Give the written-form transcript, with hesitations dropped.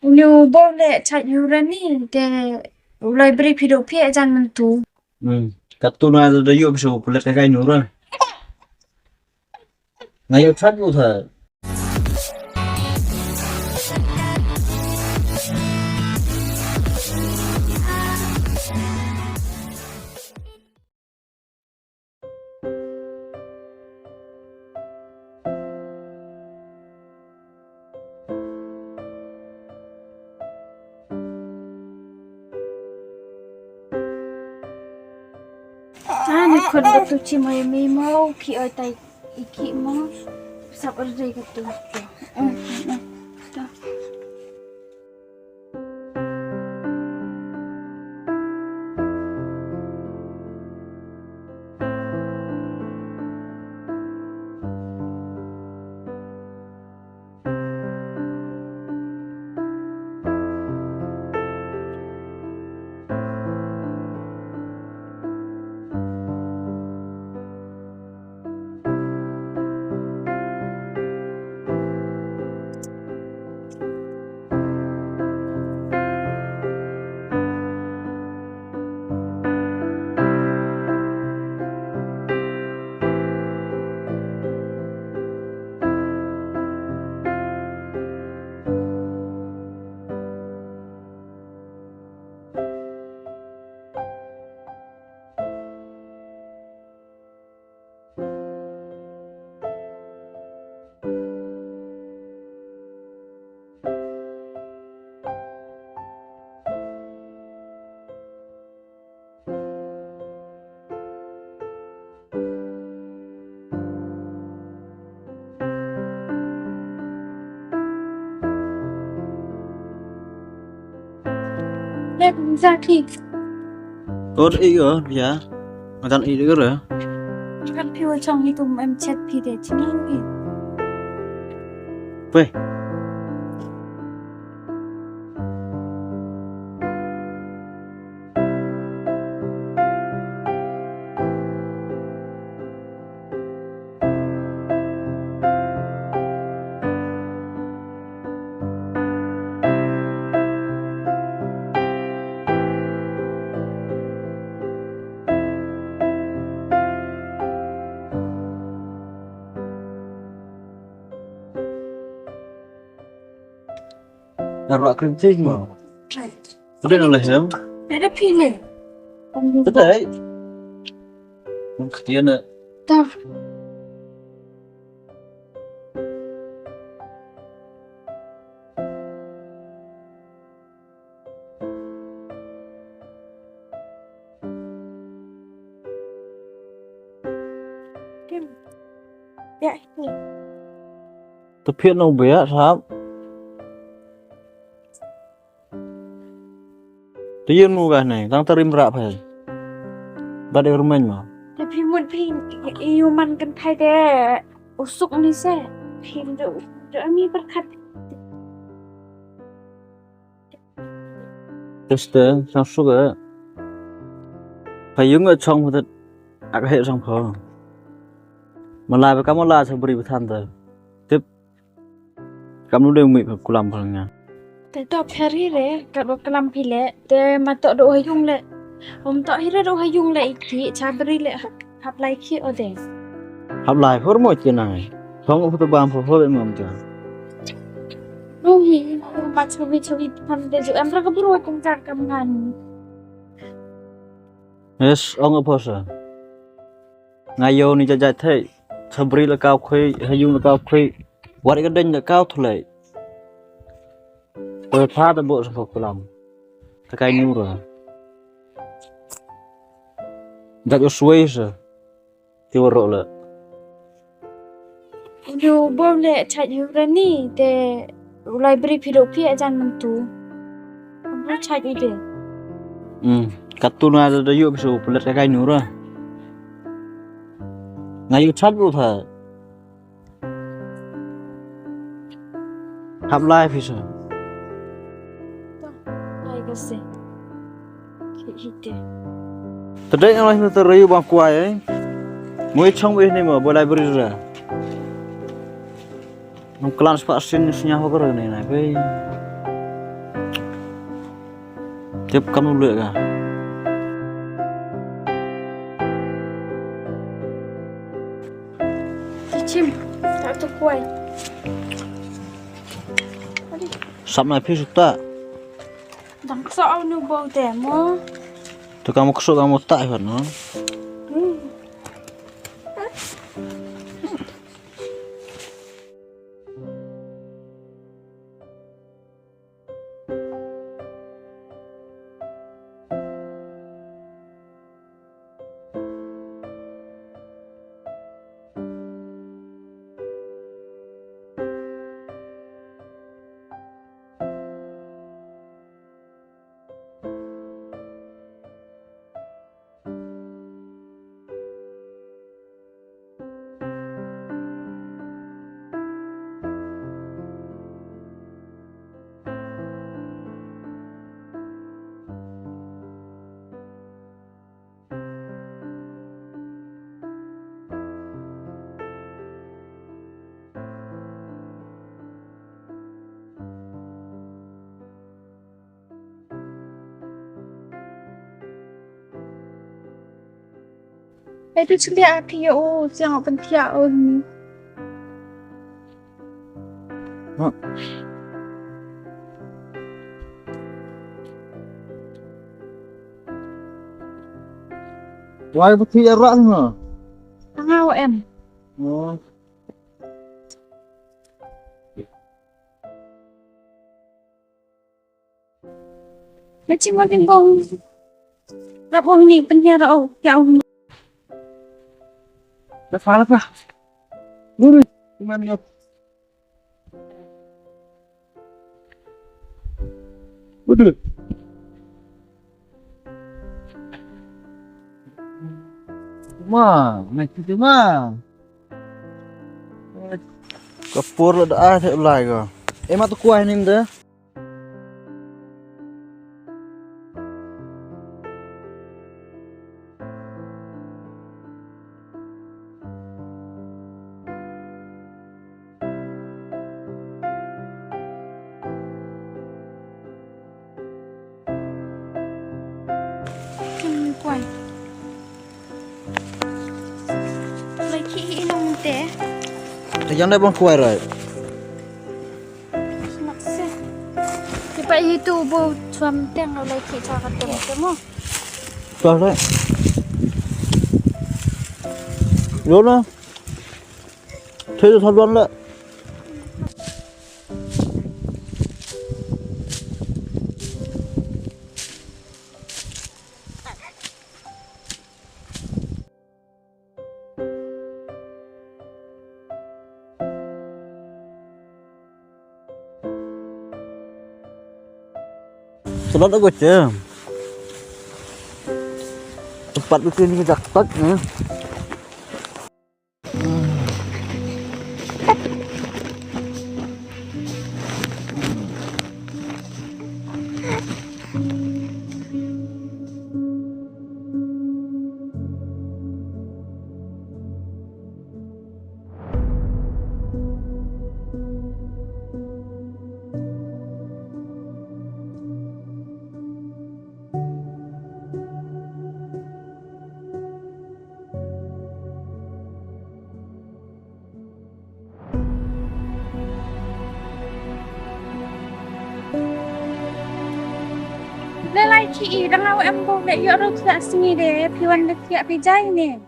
New boleh chat yurani de library pidok pi ajan mentu. Kartu na ada yuk bisa kulit kayak nurun. Ngayo chat lu thà. Ni kon betu cimai mau ki oi tai iki mau sabar dai gitu. Lep exactly. Có ý rồi, dạ. Mà tan ý được rồi. Kan piwa chong itu em chat pi de chingi. Về. Là loại cream cheese mà. Có đây là lấy không? Ada pi le. Tất đấy. Không tiền nữa. Tar. Ya, ini. Tôi phiền ông bé sao? Tự nhiên mua cái này, đang tarim rap hay? Bắt được mình mà. Tapi mun pi iuman kan thai de usuk ni se. Pi do ami berkat. Test sang suốt rồi. Phải dừng ở trong thật, ác hệ trong phở. Mà lại với các món lá sẽ beri than tới. Tiếp, các món đều mịn phải làm phần nha. Te to pheri le, kalau kelam pi le, te matok do hayung le. Tok hira do hayung le iki chabri le hap lai ki ode. Học lại phở mỗi chuyện này. Không có phải bàn phở bên mồm chưa. Nuhi, mak chawi pan de jo em ra kaburu kong jar kamhan. Yes, ông ở phở sao? Ngày vô ni chạy thế. Chabri là cao khuy, hayung là cao khuy. What cái đinh là cao thôi lại. Tôi phá toàn bộ sản phẩm của lòng. Ta cái nhu rồi. Đặt cho suy rồi. Thì vào rộ lợ. New boleh chat yurani de library pidok pi ajan mentu. Kamu chat ide. Kartu na ada yuk bisa kulit kayak nhu rồi. Ngayo chat lu thà. Hap live bisa. Ai kasi. Ide. Tadi yang lain tu rayu bang kuai ấy. Mui chong bih ni mà boleh library ra. Nông clan spasiun sngew cái này này với. Tiếp cắm nó lựa cả. Chị chim, tạo cho quay. Sắp này phía sụt ta. Đằng sau nó bầu tẻ mơ. Tôi kamu kesuk kamu tak kan no. Itu celia dia oh, jangan pentia oh ni. Why bất thi ra hả? Tengah em. Macam mana bong? Rabong ni pentia oh, jauh ni. Đã phá lắm à? Đưa đi, không ăn được. Bước được. Mà, này chứ mà. Kapur là đã theo lại rồi. Em ăn tôi quay nên đấy. Quay. Lấy khí nông té. Thì dân đây bọn quay rồi. Maksa. Tiba itu bau suam teng lấy khí cho cái teng temu. Rồi đấy. Vô đó. Thế thì thật luôn đấy. Sedot aku aja. Cepat bikin ini dak nih. Lelaki dah ngau em bau dek yok rok tak sini deh. Piwan dek tiap pijai ni.